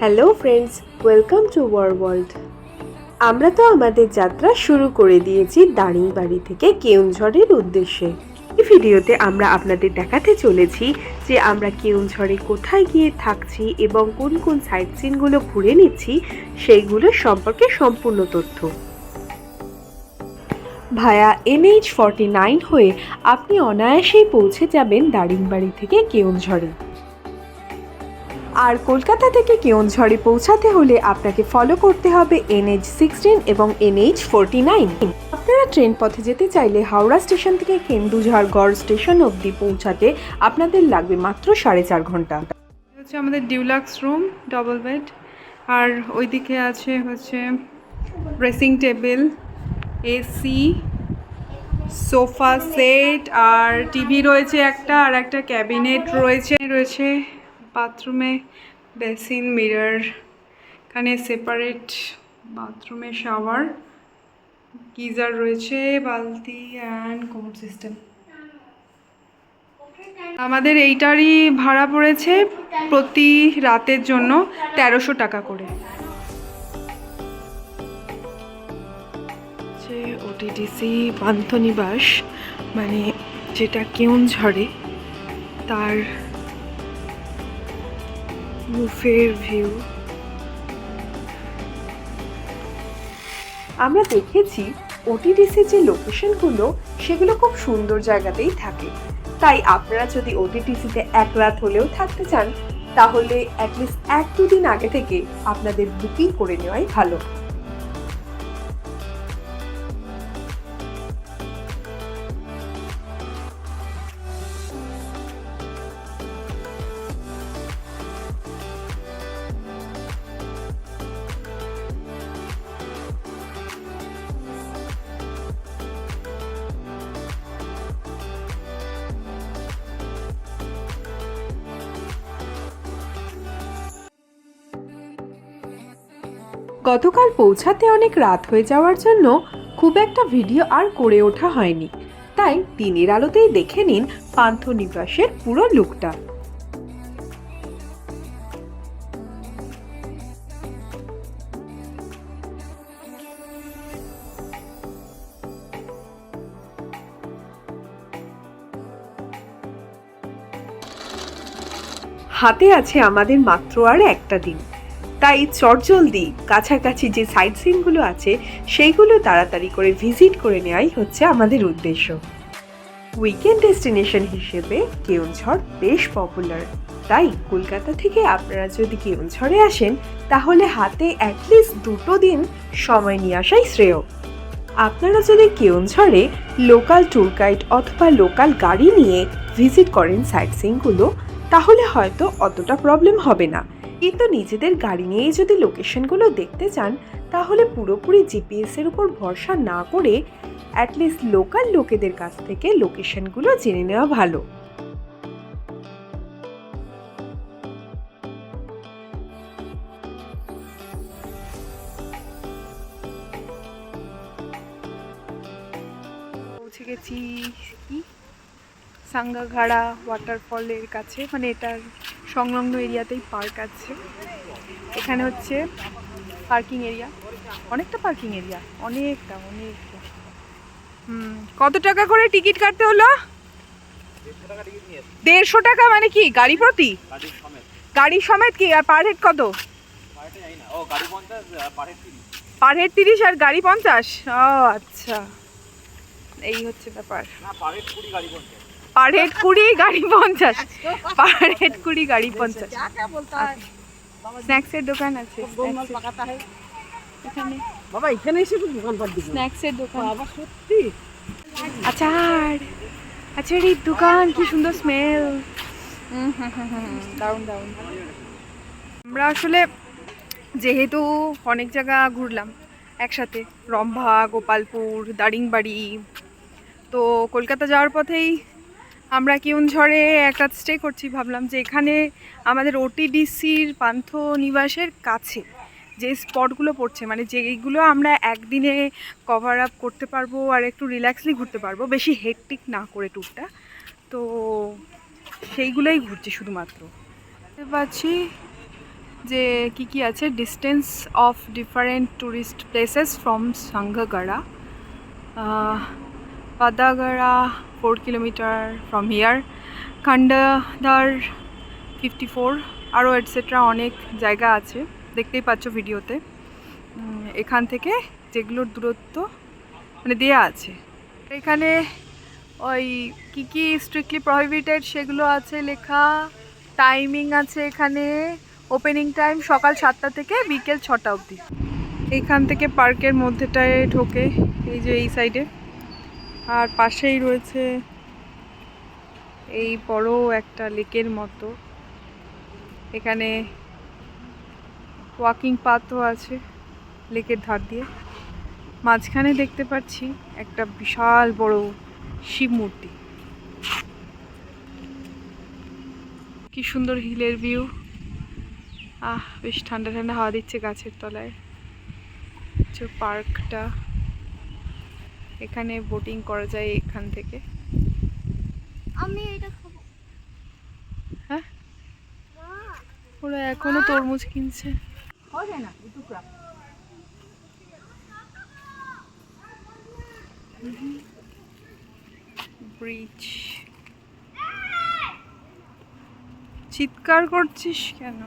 Hello friends, welcome to our world. আমরা তো আমাদের যাত্রা শুরু করে দিয়েছি দারিংবাড়ি থেকে কেওনঝড়ের উদ্দেশ্যে। এই ভিডিওতে আমরা আপনাদের দেখাতে চলেছি যে আমরা কেওনঝড়ে কোথায় গিয়ে থাকছি এবং কোন কোন সাইট সিনগুলো ঘুরে নিচ্ছি সেইগুলো সম্পর্কে সম্পূর্ণ তথ্য। ভায়া NH49 হয়ে আপনি অনায়াসেই পৌঁছে যাবেন দারিংবাড়ি থেকে কেওনঝড়ে। আর কলকাতা থেকে কেওনঝড়ে পৌঁছাতে হলে আপনাকে ফলো করতে হবে NH16 এবং NH49। আপনারা ট্রেন পথে যেতে চাইলে হাওড়া স্টেশন থেকে কেন্দুঝাড় গড় স্টেশন অবধি পৌঁছাতে আপনাদের লাগবে মাত্র 4.5 ঘন্টা। হচ্ছে আমাদের ডিউলাক্স রুম, ডবল বেড, আর ওইদিকে আছে হচ্ছে dressing table, AC, sofa set, আর টিভি রয়েছে একটা, আর একটা ক্যাবিনেট রয়েছে বাথরুমে বেসিন, মিরর, এখানে সেপারেট বাথরুমে শাওয়ার, গিজার রয়েছে, বালতি অ্যান্ড কোমোড সিস্টেম। আমাদের এইটারই ভাড়া পড়েছে প্রতি রাতের জন্য 1300 টাকা করে। ওটিডিসি পান্থনিবাস, মানে যেটা কেওনঝড়ে, তার রুফের ভিউ আমরা দেখেছি ওটিডিসি যে লোকেশনগুলো সেগুলো খুব সুন্দর জায়গাতেই থাকে, তাই আপনারা যদি ওটিডিসিতে এক রাত হলেও থাকতে চান তাহলে অ্যাটলিস্ট 1-2 দিন আগে থেকে আপনাদের বুকিং করে নেওয়াই ভালো। গতকাল পৌঁছাতে অনেক রাত হয়ে যাওয়ার জন্য খুব একটা ভিডিও আর করে ওঠা হয়নি, তাই দিনের আলোতেই দেখে নিন পান্থনিবাসের পুরো লুকটা। হাতে আছে আমাদের মাত্র আর একটা দিন, তাই চটজলদি কাছাকাছি যে সাইট সিনগুলো আছে সেইগুলো তাড়াতাড়ি করে ভিজিট করে নেওয়াই হচ্ছে আমাদের উদ্দেশ্য। উইকেন্ড ডেস্টিনেশন হিসেবে কেওনঝড় বেশ পপুলার, তাই কলকাতা থেকে আপনারা যদি কেওনঝড়ে আসেন তাহলে হাতে অ্যাটলিস্ট 2 দিন সময় নিয়ে আসাই শ্রেয়। আপনারা যদি কেওনঝড়ে লোকাল ট্যুর গাইড অথবা লোকাল গাড়ি নিয়ে ভিজিট করেন সাইট সিনগুলো তাহলে হয়তো অতটা প্রবলেম হবে না, কিন্তু নিজেদের গাড়ি নিয়েই যদি লোকেশনগুলো দেখতে চান তাহলে পুরোপুরি জিপিএসের উপর ভরসা না করে অ্যাটলিস্ট লোকাল লোকেদের কাছ থেকে লোকেশনগুলো জেনে নেওয়া ভালো। পৌঁছে গেছি কি সাঙ্গাঘাড়া ওয়াটারফলের কাছে, মানে এটার সংলগ্ন এরিয়াতেই পার্ক আছে। এখানে হচ্ছে পার্কিং এরিয়া, অনেকটা পার্কিং এরিয়া, অনেকটা। কত টাকা করে টিকিট কাটতে হলো? 150 টাকা। মানে কি গাড়ি প্রতি? গাড়ি সমেত কি? আর পার হেড কত? পার হেড 30 আর গাড়ি 50? ও আচ্ছা, এই হচ্ছে ব্যাপার। পার হেড 20, গাড়ি 50। পার হেড 20, গাড়ি 50। স্ন্যাক্সের দোকান আছে এখানে। বাবা এখানে এসে দোকানপাট দিই, স্ন্যাক্সের দোকান। বাবা সত্যি আচারের দোকান, কি সুন্দর স্মেল। দারুণ। আমরা আসলে যেহেতু অনেক জায়গা ঘুরলাম একসাথে, রম্ভা, গোপালপুর, দারিংবাড়ি, তো কলকাতা যাওয়ার পথেই আমরা কেওনঝড়ে এক রাত স্টে করছি। ভাবলাম যে এখানে আমাদের ওটিডিসির পান্থনিবাসের কাছে যে স্পটগুলো পড়ছে, মানে যেইগুলো আমরা একদিনে কভার আপ করতে পারবো আর একটু রিল্যাক্সলি ঘুরতে পারবো, বেশি হেকটিক না করে ট্যুরটা, তো সেইগুলোই ঘুরছি শুধুমাত্র। দেখতে পাচ্ছি যে কি কি আছে। Distance of different tourist places from Sangagada, Padagada 4 kilometre from here, Khandadhar 54, আরও এটসেট্রা অনেক জায়গা আছে, দেখতেই পাচ্ছ ভিডিওতে। এখান থেকে যেগুলোর দূরত্ব মানে দেয়া আছে। এখানে ওই কি কি স্ট্রিক্টলি প্রহিবিটেড সেগুলো আছে লেখা, টাইমিং আছে এখানে। ওপেনিং টাইম সকাল 7টা থেকে বিকেল 6টা অবধি। এইখান থেকে পার্কের মধ্যেটায় ঢোকে, এই যে এই সাইডে। আর পাশেই রয়েছে এই বড় একটা লেকের মতো, এখানে ওয়াকিং পাথও আছে লেকের ধার দিয়ে। মাঝখানে দেখতে পাচ্ছি একটা বিশাল বড় শিব মূর্তি। কি সুন্দর হিলের ভিউ। বেশ ঠান্ডা ঠান্ডা হাওয়া দিচ্ছে গাছের তলায়। পার্কটা, এখানে বোটিং করা যায় এখান থেকে। আমি এটা খাবো। হ্যাঁ, ওরা এখনো তরমুজ কিনছে। ব্রিজ। চিৎকার করছিস কেন?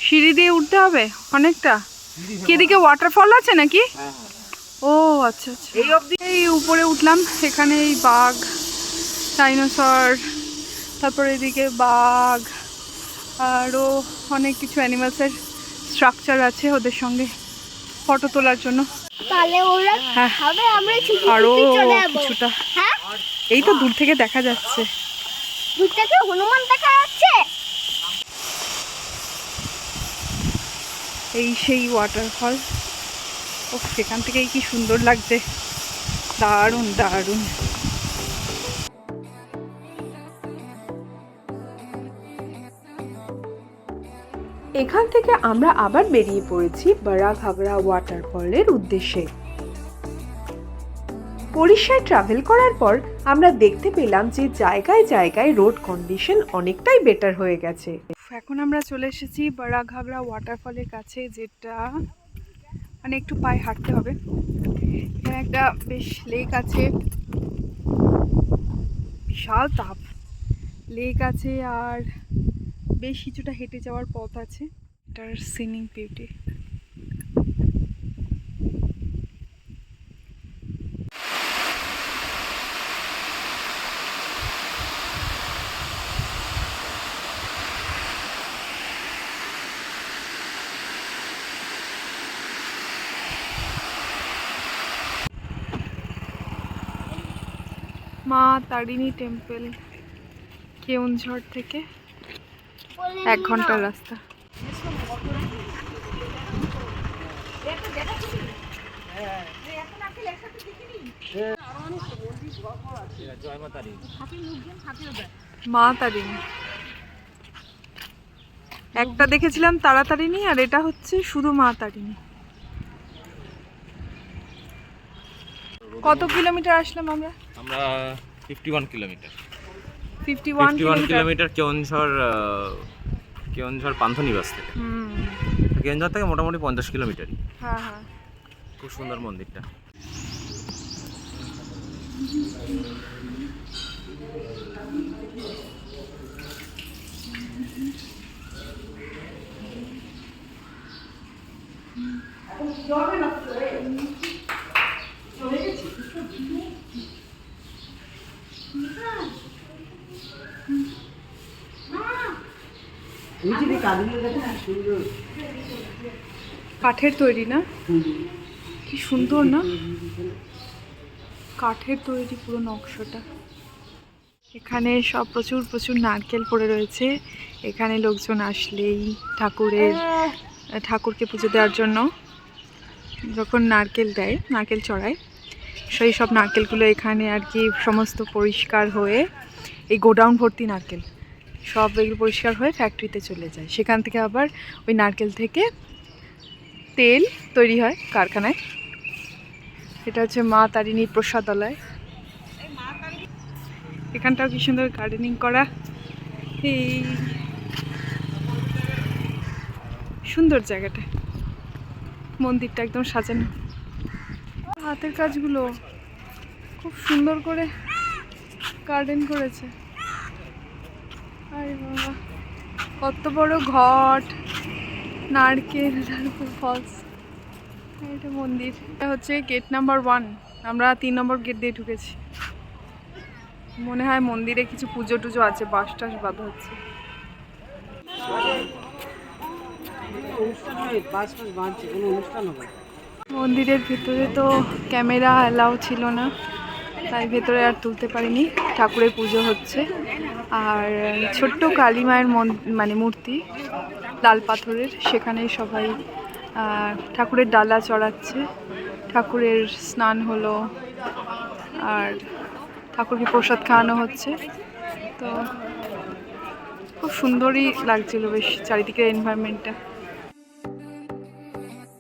সিঁড়ি দিয়ে উঠতে হবে অনেকটা। কি এদিকে ওয়াটারফল আছে নাকি? ও আচ্ছা আচ্ছা। এই উপরে উঠলাম, এখানে এই বাঘ, ডাইনোসর, তারপরে এদিকে বাঘ, আরও অনেক কিছু অ্যানিমালসের স্ট্রাকচার আছে, ওদের সঙ্গে ফটো তোলার জন্য। তাহলে ওরা হ্যাঁ, খাবে, আমরা আরও চলে যাব। কিছুটা। হ্যাঁ, এই তো দূর থেকে দেখা যাচ্ছে। দূর থেকে হনুমান দেখা যাচ্ছে। এই সেই ওয়াটারফল। ও, সেখান থেকেই কি সুন্দর লাগছে, দারুণ দারুণ। এখান থেকে আমরা আবার বেরিয়ে পড়েছি বড়া ঘাগরা ওয়াটারফলের উদ্দেশ্যে। ওড়িশায় ট্রাভেল করার পর আমরা দেখতে পেলাম যে জায়গায় জায়গায় রোড কন্ডিশন অনেকটাই বেটার হয়ে গেছে। এখন আমরা চলে এসেছি বড়া ঘাগরা ওয়াটারফলের কাছে, যেটা মানে একটু পায়ে হাঁটতে হবে। এখানে একটা বেশ লেক আছে, বিশাল তাপ লেক আছে, আর বেশ কিছুটা হেঁটে যাওয়ার পথ আছে। এটার সিনিং বিউটি। মা তারিণী টেম্পল, কেওনঝড় থেকে 1 ঘন্টার রাস্তা। মা তারিণী একটা দেখেছিলাম, তাড়াতাড়িনি, আর এটা হচ্ছে শুধু মা তারিণী। কত কিলোমিটার আসলাম আমরা? 51 কিলোমিটার। 51 কিলোমিটার কেওনঝড় পান্থনিবাস থেকে। কেওনঝড় থেকে মোটামুটি 50 কিলোমিটারই। হ্যাঁ হ্যাঁ, খুব সুন্দর মন্দিরটা। কাঠের তৈরি না? কি সুন্দর না, কাঠের তৈরি পুরো নকশাটা। এখানে সব প্রচুর প্রচুর নারকেল পড়ে রয়েছে। এখানে লোকজন আসলেই ঠাকুরকে পুজো দেওয়ার জন্য যখন নারকেল দেয়, নারকেল চড়ায়, সেই সব নারকেলগুলো এখানে আর কি সমস্ত পরিষ্কার হয়ে, এই গোডাউন ভর্তি নারকেল সব এগুলো পরিষ্কার হয়ে ফ্যাক্টরিতে চলে যায়। সেখান থেকে আবার ওই নারকেল থেকে তেল তৈরি হয় কারখানায়। এটা হচ্ছে মা তারিণী প্রসাদালয়। এখানটাও কি সুন্দর গার্ডেনিং করা। এই সুন্দর জায়গাটা, মন্দিরটা একদম সাজানো, হাতের কাজগুলো খুব সুন্দর করে গার্ডেন করেছে। আরে বাবা, কত বড় ঘট, নারকেল, তারপর ফলস। এটা মন্দির, এটা হচ্ছে গেট নাম্বার 1। আমরা 3 নম্বর গেট দিয়ে ঢুকেছি। মনে হয় মন্দিরে কিছু পুজো টুজো আছে, বাঁশ টাস বাঁধা হচ্ছে। মন্দিরের ভিতরে তো ক্যামেরা অ্যালাউ ছিল না, তাই ভেতরে আর তুলতে পারিনি। ঠাকুরের পুজো হচ্ছে, আর ছোট্ট কালী মায়ের মানে মূর্তি লাল পাথরের, সেখানে সবাই ঠাকুরের ডালা চড়াচ্ছে, ঠাকুরের স্নান হলো, আর ঠাকুরকে প্রসাদ খাওয়ানো হচ্ছে। তো খুব সুন্দরই লাগছিল বেশ চারিদিকের এনভায়রনমেন্টটা।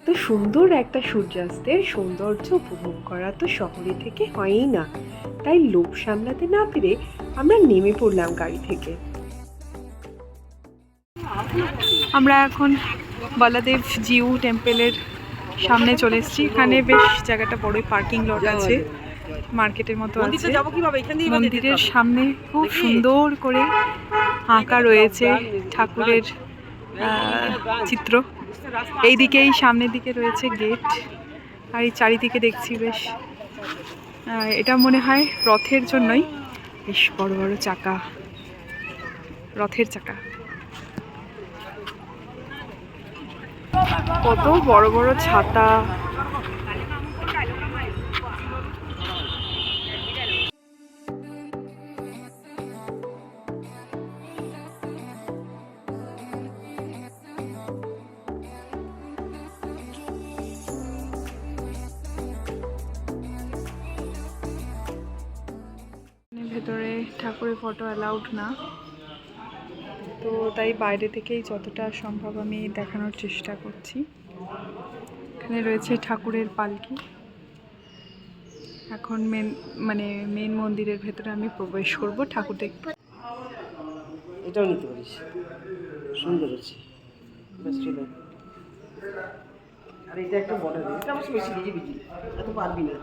তো সুন্দর একটা সূর্যাস্তের সৌন্দর্য উপভোগ করা তো শহরে থেকে হয়ই না, তাই লোভ সামলাতে না পেরে আমরা নেমে পড়লাম গাড়ি থেকে। আমরা এখন বলদেব জিউ টেম্পলের সামনে চলে এসেছি। এখানে বেশ জায়গাটা বড়ই পার্কিং লট আছে, মার্কেটের মতো আছে। মন্দিরের সামনে খুব সুন্দর করে আঁকা রয়েছে ঠাকুরের চিত্র। এইদিকেই সামনের দিকে রয়েছে গেট, আর এই চারিদিকে দেখছি বেশ, এটা মনে হয় রথের জন্যই, বেশ বড় বড় চাকা, রথের চাকা। কত বড় বড় ছাতা, ভেতরে ঠাকুরের ফটো অ্যালাউড না, তো তাই বাইরে থেকেই যতটা সম্ভব আমি দেখানোর চেষ্টা করছি। এখানে রয়েছে ঠাকুরের পালকি। এখন মেন মন্দিরের ভেতরে আমি প্রবেশ করব ঠাকুর দেখতে। এটাও নিতে পারিস, সুন্দর আছে। আর এটা একটা বর্ডার, এটা অবশ্য বেশি বিজি এত পারবি না।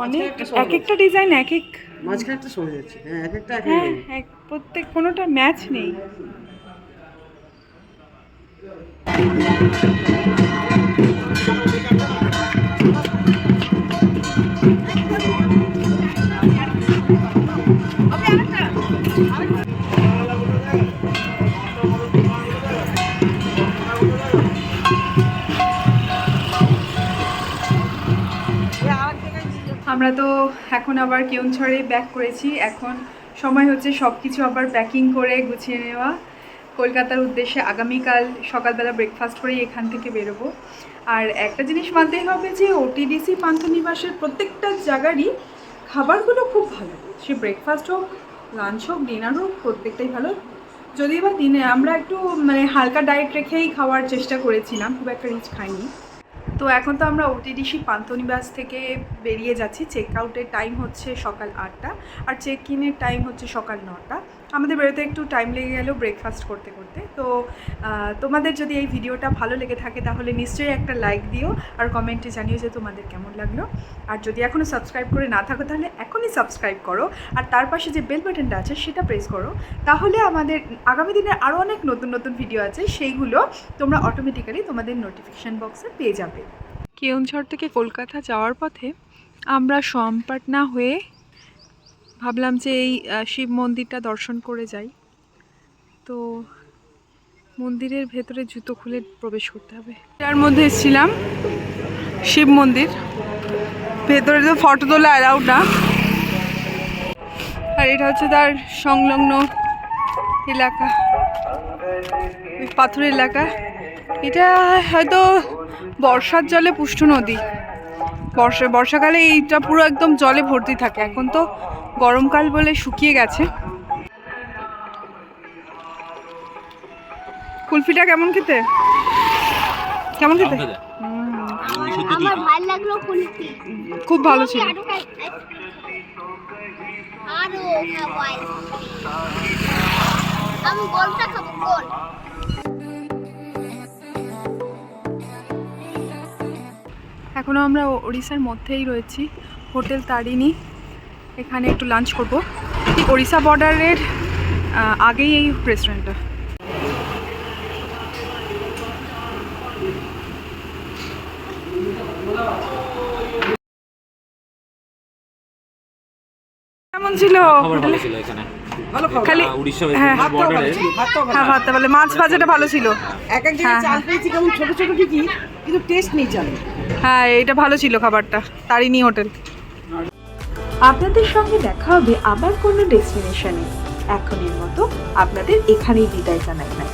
অনেক এক একটা ডিজাইন এক এক, মাঝখানে একটা সরে যাচ্ছে। হ্যাঁ, এক একটা হ্যাঁ, প্রত্যেক কোনোটা ম্যাচ নেই। আমরা তো এখন আবার কেওনঝড়ে ব্যাক করেছি। এখন সময় হচ্ছে সব কিছু আবার প্যাকিং করে গুছিয়ে নেওয়া, কলকাতার উদ্দেশ্যে আগামীকাল সকালবেলা ব্রেকফাস্ট করেই এখান থেকে বেরোবো। আর একটা জিনিস মানতেই হবে যে ওটিডিসি পান্থনিবাসের প্রত্যেকটা জায়গারই খাবারগুলো খুব ভালো, সে ব্রেকফাস্ট হোক, লাঞ্চ হোক, ডিনার হোক, প্রত্যেকটাই ভালো। যদিও বা দিনে আমরা একটু হালকা ডায়েট রেখেই খাওয়ার চেষ্টা করেছিলাম, খুব একটা রিচ খাইনি। তো এখন তো আমরা ওটিডিসি পান্থনিবাস থেকে বেরিয়ে যাচ্ছি। চেক আউটের টাইম হচ্ছে সকাল 8টা, আর চেক ইনের টাইম হচ্ছে সকাল 9টা। আমাদের বেরোতে একটু টাইম লেগে গেল ব্রেকফাস্ট করতে করতে। তো তোমাদের যদি এই ভিডিওটা ভালো লেগে থাকে তাহলে নিশ্চয়ই একটা লাইক দিও, আর কমেন্টে জানিও যে তোমাদের কেমন লাগলো। আর যদি এখনও সাবস্ক্রাইব করে না থাকো তাহলে এখনই সাবস্ক্রাইব করো, আর তার পাশে যে বেল বাটনটা আছে সেটা প্রেস করো, তাহলে আমাদের আগামী দিনের আরও অনেক নতুন নতুন ভিডিও আছে, সেইগুলো তোমরা অটোমেটিক্যালি তোমাদের নোটিফিকেশান বক্সে পেয়ে যাবে। কেওনঝড় থেকে কলকাতা যাওয়ার পথে আমরা সোমপাটনা হয়ে ভাবলাম যে এই শিব মন্দিরটা দর্শন করে যাই। তো মন্দিরের ভেতরে জুতো খুলে প্রবেশ করতে হবে। তার মধ্যে এসেছিলাম শিব মন্দির, ভেতরে তো ফটো তোলা অ্যালাউড না, আর এটা হচ্ছে তার সংলগ্ন এলাকা, পাথরের এলাকা। এটা হয়তো বর্ষার জলে পুষ্ট নদী, বর্ষাকালে এইটা পুরো একদম জলে ভর্তি থাকে। এখন তো গরমকাল বলে শুকিয়ে গেছে। কুলফিটা কেমন খেতে? আমার ভালো লাগলো কুলফি, খুব ভালো ছিল। আরো খাবো, আমি গোলটা খাবো, গোল। এখনও আমরা ওড়িশার মধ্যেই রয়েছি, হোটেল তারিণী। এখানে একটু লাঞ্চ করব, ঠিক ওড়িশা বর্ডারের আগেই এই রেস্টুরেন্টটা। কেমন ছিল হোটেলে? ভালো খাবার। খালি হ্যাঁ হ্যাঁ ভাতটা বলে মাছ ভাজাটা ভালো ছিল। এক এক জায়গায় চাল পেয়েছি কেমন ছোট ছোট ঠিকই, কিন্তু টেস্ট নেই চালে। হ্যাঁ এটা ভালো ছিল খাবারটা, তারিণী হোটেল। আপনাদের সঙ্গে দেখা হবে আবার কোনো ডেস্টিনেশনে। এখনের মতো আপনাদের এখানেই বিদায় জানাই না।